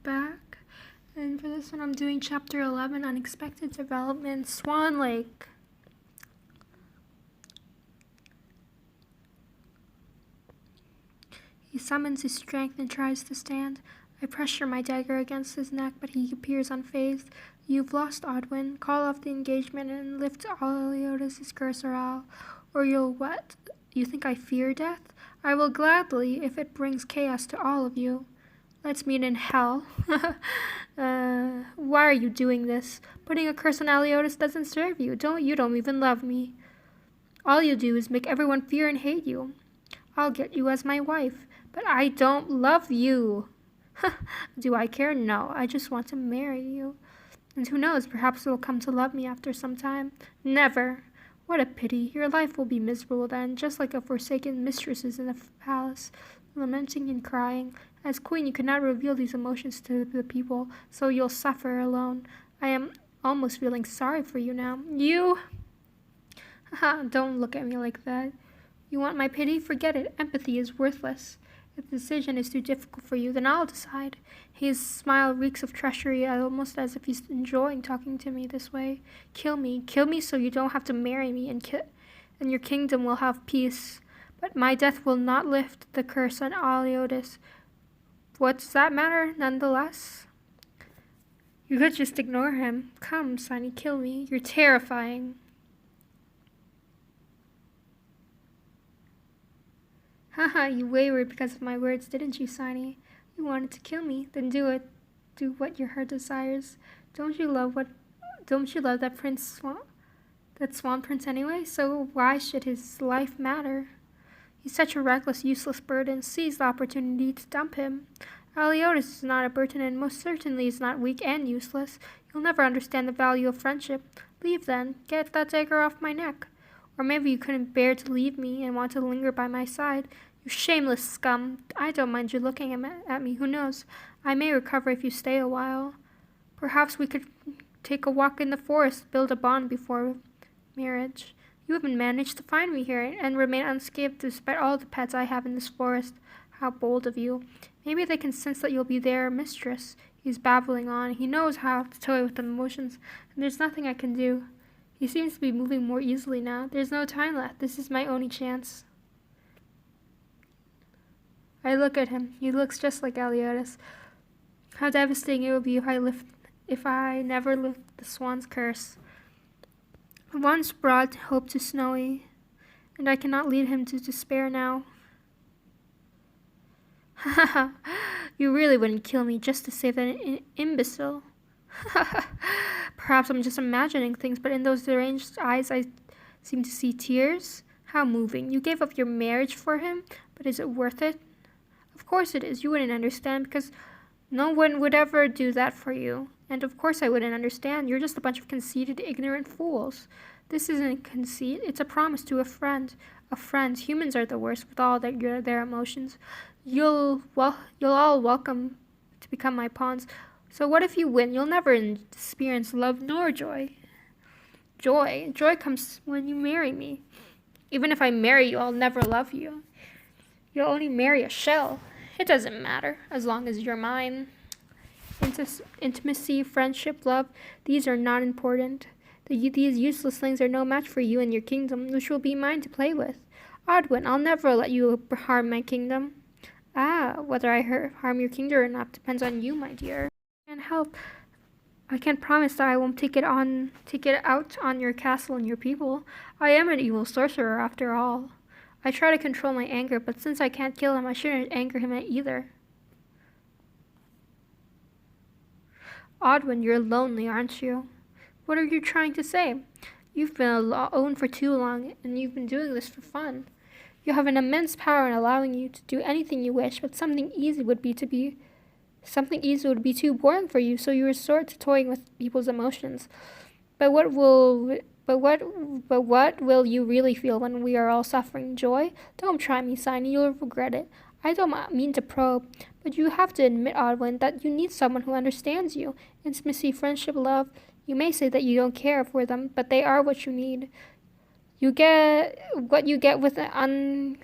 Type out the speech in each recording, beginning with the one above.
back. And for this one, I'm doing Chapter 11, Unexpected Development, Swan Lake. He summons his strength and tries to stand. I pressure my dagger against his neck, but he appears unfazed. You've lost, Odwin. Call off the engagement and lift Aliotis' curse or you'll what? You think I fear death? I will gladly, if it brings chaos to all of you. Let's meet in hell. Why are you doing this? Putting a curse on Aliotis doesn't serve you. You don't even love me. All you do is make everyone fear and hate you. I'll get you as my wife, but I don't love you. Do I care? No, I just want to marry you. And who knows, perhaps you'll come to love me after some time. Never. What a pity. Your life will be miserable then, just like a forsaken mistress in a palace, lamenting and crying. As queen, you cannot reveal these emotions to the people, so you'll suffer alone. I am almost feeling sorry for you now. You... Don't look at me like that. You want my pity? Forget it. Empathy is worthless. If the decision is too difficult for you, then I'll decide. His smile reeks of treachery, almost as if he's enjoying talking to me this way. Kill me so you don't have to marry me, and your kingdom will have peace. But my death will not lift the curse on Aliotis. What does that matter, nonetheless? You could just ignore him. Come, Sonny, kill me. You're terrifying. Haha, you wavered because of my words, didn't you, Sonny? You wanted to kill me, then do it. Do what your heart desires. Don't you love that Swan Prince anyway? So why should his life matter? He's such a reckless, useless burden. Seize the opportunity to dump him. Aliotis is not a burden, and most certainly is not weak and useless. You'll never understand the value of friendship. Leave then. Get that dagger off my neck. Or maybe you couldn't bear to leave me and want to linger by my side. You shameless scum. I don't mind you looking at me. Who knows? I may recover if you stay a while. Perhaps we could take a walk in the forest, build a bond before marriage. You haven't managed to find me here and remain unscathed despite all the pets I have in this forest. How bold of you. Maybe they can sense that you'll be their mistress. He's babbling on. He knows how to toy with emotions, and there's nothing I can do. He seems to be moving more easily now. There's no time left. This is my only chance. I look at him. He looks just like Aliotis. How devastating it would be if I never lift the swan's curse. I once brought hope to Snowy, and I cannot lead him to despair now. You really wouldn't kill me just to save that imbecile. Perhaps I'm just imagining things, but in those deranged eyes I seem to see tears. How moving. You gave up your marriage for him, but is it worth it? Of course it is. You wouldn't understand because no one would ever do that for you. And of course I wouldn't understand. You're just a bunch of conceited, ignorant fools. This isn't conceit. It's a promise to a friend. A friend. Humans are the worst with all their emotions. You'll all welcome to become my pawns. So what if you win? You'll never experience love nor joy. Joy comes when you marry me. Even if I marry you, I'll never love you. You'll only marry a shell. It doesn't matter, as long as you're mine. Intimacy, friendship, love, these are not important. These useless things are no match for you and your kingdom, which will be mine to play with. Odwin, I'll never let you harm my kingdom. Whether I harm your kingdom or not depends on you, my dear. Help. I can't promise that I won't take it out on your castle and your people. I am an evil sorcerer after all. I try to control my anger, but since I can't kill him, I shouldn't anger him either. Odwin, you're lonely, aren't you? What are you trying to say? You've been alone for too long, and you've been doing this for fun. You have an immense power in allowing you to do anything you wish, but something easy would be too boring for you, so you resort to toying with people's emotions. But what will you really feel when we are all suffering? Joy? Don't try me, Sonny. You'll regret it. I don't mean to probe, but you have to admit, Odwin, that you need someone who understands you. Intimacy, friendship, love. You may say that you don't care for them, but they are what you need. You get what you get with an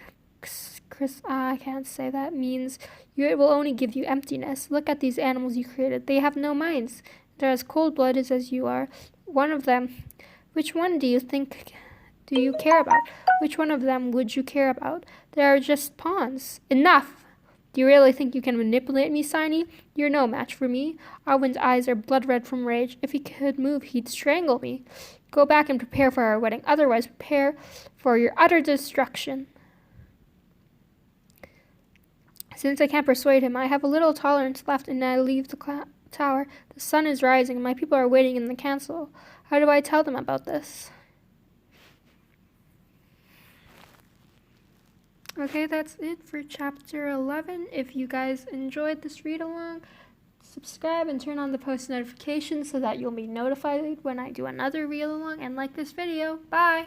Chris, I can't say that. Means it will only give you emptiness. Look at these animals you created. They have no minds. They're as cold-blooded as you are. One of them. Which one do you care about? Which one of them would you care about? They are just pawns. Enough! Do you really think you can manipulate me, Signy? You're no match for me. Arwen's eyes are blood-red from rage. If he could move, he'd strangle me. Go back and prepare for our wedding. Otherwise, prepare for your utter destruction. Since I can't persuade him, I have a little tolerance left, and I leave the tower. The sun is rising, and my people are waiting in the castle. How do I tell them about this? Okay, that's it for chapter 11. If you guys enjoyed this read-along, subscribe and turn on the post notifications so that you'll be notified when I do another read-along, and like this video. Bye!